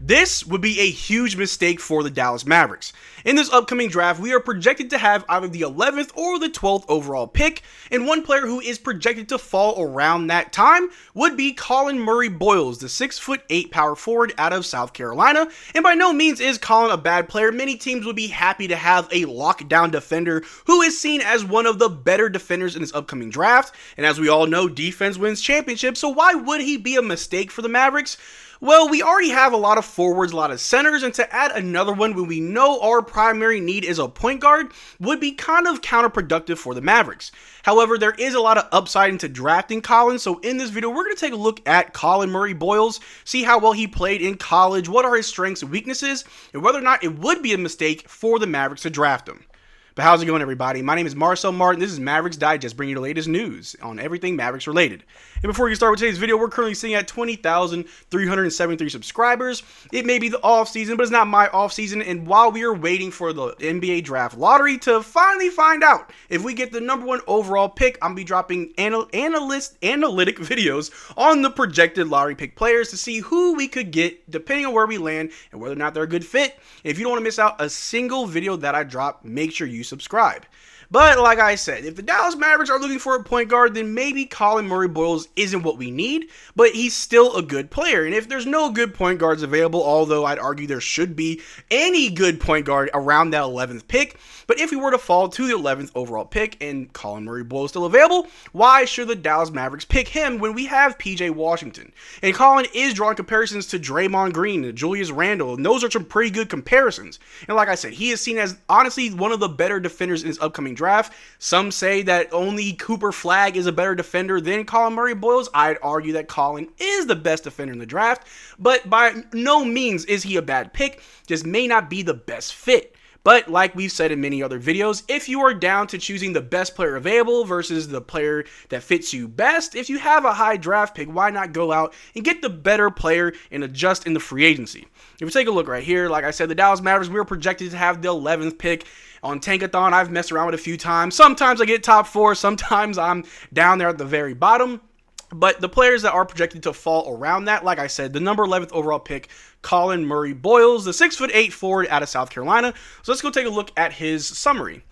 This would be a huge mistake for the Dallas Mavericks. In this upcoming draft, we are projected to have either the 11th or the 12th overall pick, and one player who is projected to fall around that time would be Collin Murray Boyles, the 6'8" power forward out of South Carolina. And by no means is Collin a bad player. Many teams would be happy to have a lockdown defender who is seen as one of the better defenders in this upcoming draft. And as we all know, defense wins championships, so why would he be a mistake for the Mavericks? Well, we already have a lot of forwards, a lot of centers, and to add another one when we know our primary need is a point guard would be kind of counterproductive for the Mavericks. However, there is a lot of upside into drafting Collin, so in this video, we're going to take a look at Collin Murray Boyles, see how well he played in college, what are his strengths and weaknesses, and whether or not it would be a mistake for the Mavericks to draft him. But how's it going, everybody? My name is Marcel Martin. This is Mavs Digest, bringing you the latest news on everything Mavericks related. And before we start with today's video, we're currently sitting at 20,373 subscribers. It may be the off season, but it's not my off season. And while we are waiting for the NBA draft lottery to finally find out if we get the #1 overall pick, I'm gonna be dropping analytic videos on the projected lottery pick players to see who we could get depending on where we land and whether or not they're a good fit. If you don't want to miss out a single video that I drop, make sure you subscribe. But like I said, if the Dallas Mavericks are looking for a point guard, then maybe Collin Murray Boyles isn't what we need, but he's still a good player. And if there's no good point guards available, although I'd argue there should be any good point guard around that 11th pick, but if we were to fall to the 11th overall pick and Collin Murray Boyles still available, why should the Dallas Mavericks pick him when we have PJ Washington? And Collin is drawing comparisons to Draymond Green and Julius Randle, and those are some pretty good comparisons. And like I said, he is seen as honestly one of the better defenders in his upcoming draft. Some say that only Cooper Flagg is a better defender than Collin Murray Boyles. I'd argue that Collin is the best defender in the draft, but by no means is he a bad pick, just may not be the best fit. But like we've said in many other videos, if you are down to choosing the best player available versus the player that fits you best, if you have a high draft pick, why not go out and get the better player and adjust in the free agency? If we take a look right here, like I said, the Dallas Mavericks, we were projected to have the 11th pick. On Tankathon, I've messed around with it a few times. Sometimes I get top 4, sometimes I'm down there at the very bottom. But the players that are projected to fall around that, like I said, the number 11th overall pick, Collin Murray Boyles, the 6'8" forward out of South Carolina. So let's go take a look at his summary.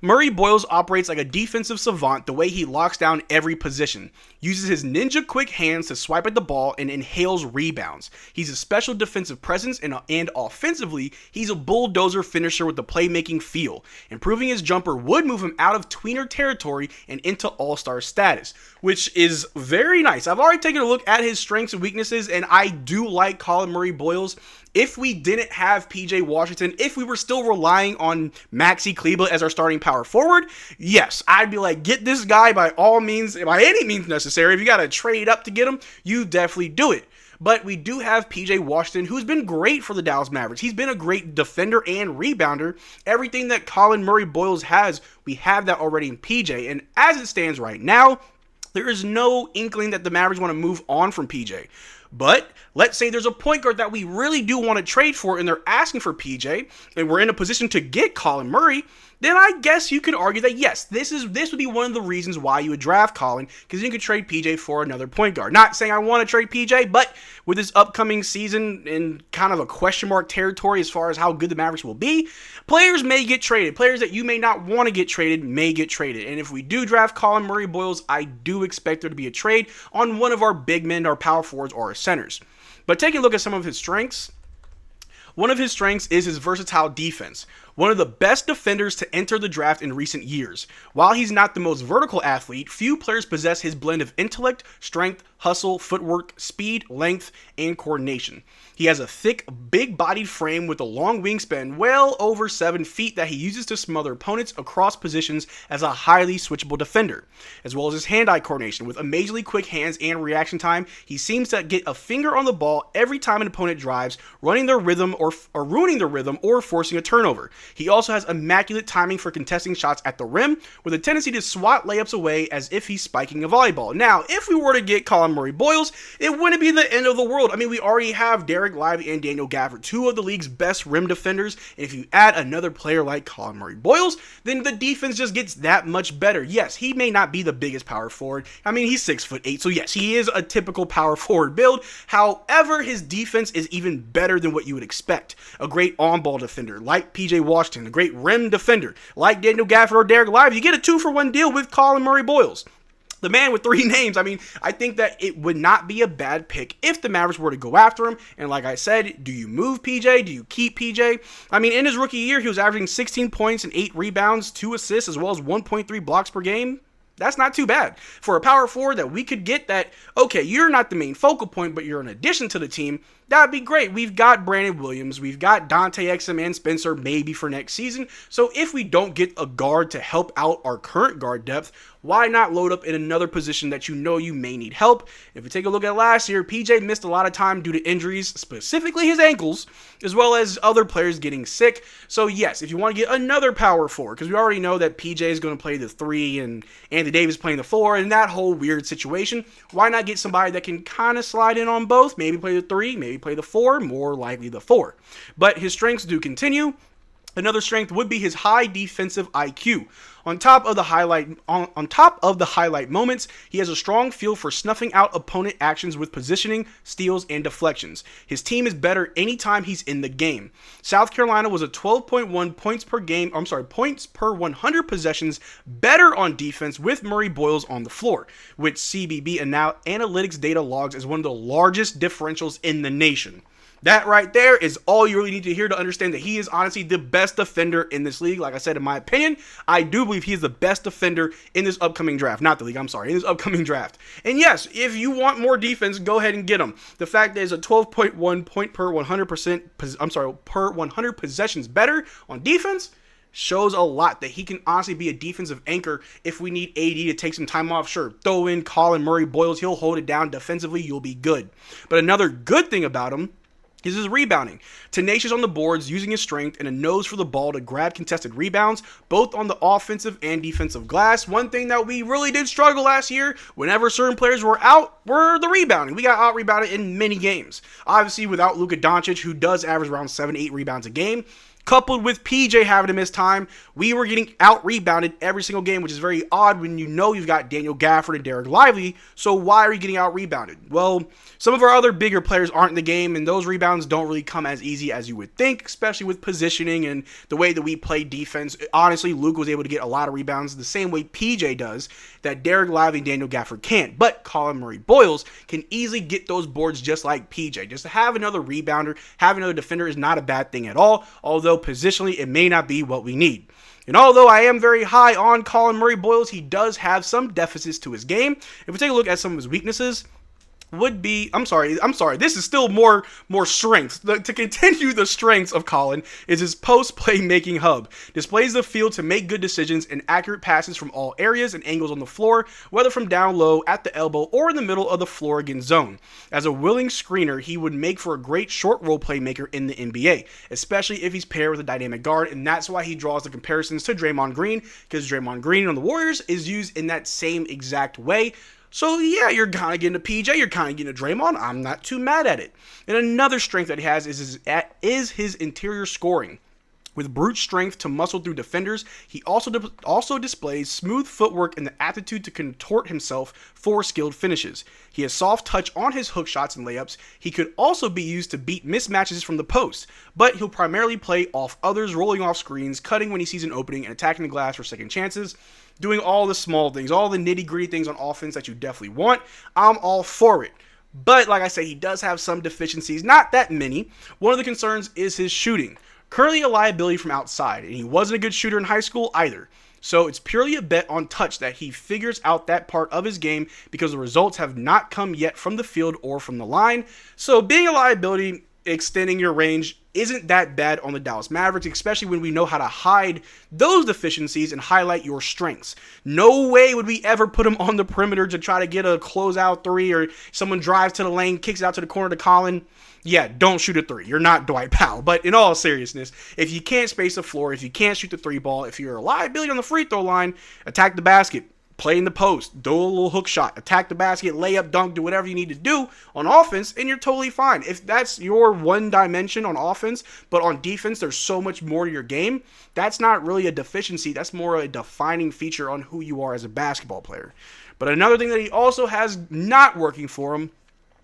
Murray Boyles operates like a defensive savant the way he locks down every position, uses his ninja quick hands to swipe at the ball, and inhales rebounds. He's a special defensive presence, and offensively, he's a bulldozer finisher with the playmaking feel. Improving his jumper would move him out of tweener territory and into all-star status, which is very nice. I've already taken a look at his strengths and weaknesses, and I do like Collin Murray Boyles. If we didn't have PJ Washington, if we were still relying on Maxi Kleber as our starting power forward, yes, I'd be like, get this guy by all means, by any means necessary. If you got to trade up to get him, you definitely do it. But we do have PJ Washington, who's been great for the Dallas Mavericks. He's been a great defender and rebounder. Everything that Collin Murray Boyles has, we have that already in PJ. And as it stands right now, there is no inkling that the Mavericks want to move on from PJ. But let's say there's a point guard that we really do want to trade for and they're asking for PJ and we're in a position to get Collin Murray, then I guess you could argue that yes, this would be one of the reasons why you would draft Collin, because you could trade PJ for another point guard. Not saying I want to trade PJ, but with this upcoming season in kind of a question mark territory as far as how good the Mavericks will be, players may get traded. Players that you may not want to get traded may get traded. And if we do draft Collin Murray Boyles, I do expect there to be a trade on one of our big men, our power forwards, or our centers. But taking a look at some of his strengths, one of his strengths is his versatile defense. One of the best defenders to enter the draft in recent years. While he's not the most vertical athlete, few players possess his blend of intellect, strength, hustle, footwork, speed, length, and coordination. He has a thick, big-bodied frame with a long wingspan well over 7 feet that he uses to smother opponents across positions as a highly switchable defender, as well as his hand-eye coordination. With amazingly quick hands and reaction time, he seems to get a finger on the ball every time an opponent drives, running their rhythm or ruining their rhythm or forcing a turnover. He also has immaculate timing for contesting shots at the rim, with a tendency to swat layups away as if he's spiking a volleyball. Now, if we were to get Collin Murray Boyles, it wouldn't be the end of the world. I mean, we already have Derrick Lively and Daniel Gafford, two of the league's best rim defenders, and if you add another player like Collin Murray Boyles, then the defense just gets that much better. Yes, he may not be the biggest power forward. I mean, he's 6'8", so yes, he is a typical power forward build. However, his defense is even better than what you would expect. A great on-ball defender like PJ Washington, a great rim defender like Daniel Gafford or Derrick Lively. You get a 2-for-1 deal with Collin Murray Boyles. The man with 3 names. I mean, I think that it would not be a bad pick if the Mavericks were to go after him. And like I said, do you move PJ? Do you keep PJ? I mean, in his rookie year, he was averaging 16 points and 8 rebounds, 2 assists, as well as 1.3 blocks per game. That's not too bad. For a power forward that we could get that, okay, you're not the main focal point, but you're an addition to the team, that would be great. We've got Brandon Williams. We've got Dante Exum and Spencer maybe for next season. So if we don't get a guard to help out our current guard depth, why not load up in another position that you know you may need help? If we take a look at last year, PJ missed a lot of time due to injuries, specifically his ankles, as well as other players getting sick. So yes, if you want to get another power forward, because we already know that PJ is going to play the 3 and Anthony Davis playing the 4, and that whole weird situation, why not get somebody that can kind of slide in on both? Maybe play the 3, maybe play the 4, more likely the 4. But his strengths do continue. Another strength would be his high defensive IQ. On top of the highlight moments, he has a strong feel for snuffing out opponent actions with positioning, steals, and deflections. His team is better anytime he's in the game. South Carolina was a 12.1 points per 100 possessions better on defense with Murray Boyles on the floor, which CBB analytics data logs as one of the largest differentials in the nation. That right there is all you really need to hear to understand that he is honestly the best defender in this league. Like I said, in my opinion, I do believe he is the best defender in this upcoming draft. Not the league, in this upcoming draft. And yes, if you want more defense, go ahead and get him. The fact that he's a 12.1 point per 100 possessions better on defense shows a lot that he can honestly be a defensive anchor if we need AD to take some time off. Sure, throw in Collin Murray Boyles. He'll hold it down defensively. You'll be good. But another good thing about him is his rebounding. Tenacious on the boards, using his strength and a nose for the ball to grab contested rebounds, both on the offensive and defensive glass. One thing that we really did struggle last year, whenever certain players were out, were the rebounding. We got out-rebounded in many games. Obviously, without Luka Doncic, who does average around 7-8 rebounds a game, coupled with PJ having to miss time, we were getting out-rebounded every single game, which is very odd when you know you've got Daniel Gafford and Derrick Lively, so why are you getting out-rebounded? Well, some of our other bigger players aren't in the game, and those rebounds don't really come as easy as you would think, especially with positioning and the way that we play defense. Honestly, Luka was able to get a lot of rebounds the same way PJ does, that Derrick Lively and Daniel Gafford can't, but Collin Murray Boyles can easily get those boards just like PJ. Just to have another rebounder, have another defender is not a bad thing at all, although positionally it may not be what we need. And although I am very high on Collin Murray Boyles, he does have some deficits to his game. If we take a look at some of his weaknesses, this is still more strengths. To continue the strengths of Collin is his post playmaking hub. Displays the field to make good decisions and accurate passes from all areas and angles on the floor, whether from down low, at the elbow, or in the middle of the floor against zone. As a willing screener, he would make for a great short role playmaker in the NBA, especially if he's paired with a dynamic guard, and that's why he draws the comparisons to Draymond Green, because Draymond Green on the Warriors is used in that same exact way. So yeah, you're kind of getting a PJ, you're kind of getting a Draymond. I'm not too mad at it. And another strength that he has is his interior scoring. With brute strength to muscle through defenders, he also displays smooth footwork and the aptitude to contort himself for skilled finishes. He has soft touch on his hook shots and layups. He could also be used to beat mismatches from the post, but he'll primarily play off others, rolling off screens, cutting when he sees an opening, and attacking the glass for second chances. Doing all the small things, all the nitty-gritty things on offense that you definitely want. I'm all for it. But like I said, he does have some deficiencies, not that many. One of the concerns is his shooting. Currently a liability from outside, and he wasn't a good shooter in high school either. So it's purely a bet on touch that he figures out that part of his game because the results have not come yet from the field or from the line. So being a liability, extending your range isn't that bad on the Dallas Mavericks, especially when we know how to hide those deficiencies and highlight your strengths. No way would we ever put him on the perimeter to try to get a closeout 3 or someone drives to the lane, kicks it out to the corner to Collin. yeah, don't shoot a three. You're not Dwight Powell. But in all seriousness, if you can't space the floor, if you can't shoot the three ball, if you're a liability on the free throw line, attack the basket. Play in the post, do a little hook shot, attack the basket, lay up, dunk, do whatever you need to do on offense, and you're totally fine. If that's your one dimension on offense, but on defense, there's so much more to your game, that's not really a deficiency. That's more a defining feature on who you are as a basketball player. But another thing that he also has not working for him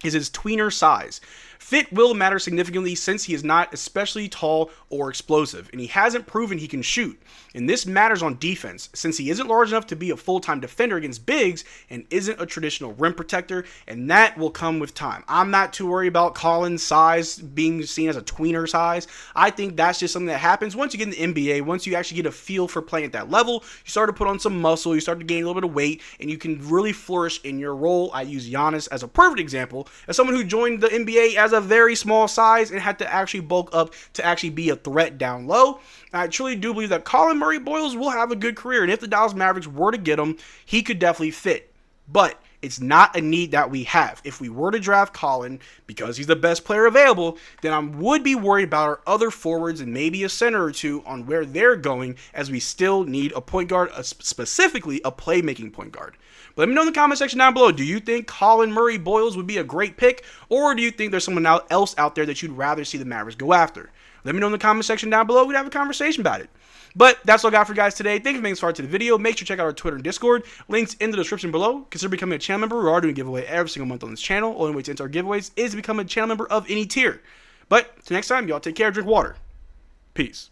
is his tweener size. Fit will matter significantly since he is not especially tall or explosive, and he hasn't proven he can shoot. And this matters on defense, since he isn't large enough to be a full-time defender against bigs and isn't a traditional rim protector, and that will come with time. I'm not too worried about Collin's size being seen as a tweener size. I think that's just something that happens once you get in the NBA, once you actually get a feel for playing at that level, you start to put on some muscle, you start to gain a little bit of weight, and you can really flourish in your role. I use Giannis as a perfect example, as someone who joined the NBA as a very small size and had to actually bulk up to actually be a threat down low. I truly do believe that Collin Murray Boyles will have a good career, and if the Dallas Mavericks were to get him, he could definitely fit. But it's not a need that we have. If we were to draft Collin because he's the best player available, then I would be worried about our other forwards and maybe a center or two on where they're going, as we still need a point guard, specifically a playmaking point guard. But let me know in the comment section down below, do you think Collin Murray Boyles would be a great pick, or do you think there's someone else out there that you'd rather see the Mavericks go after? Let me know in the comment section down below. We'd have a conversation about it. But that's all I got for you guys today. Thank you for making this far to the video. Make sure to check out our Twitter and Discord. Links in the description below. Consider becoming a channel member. We are doing a giveaway every single month on this channel. Only way to enter our giveaways is to become a channel member of any tier. But till next time, y'all take care, drink water. Peace.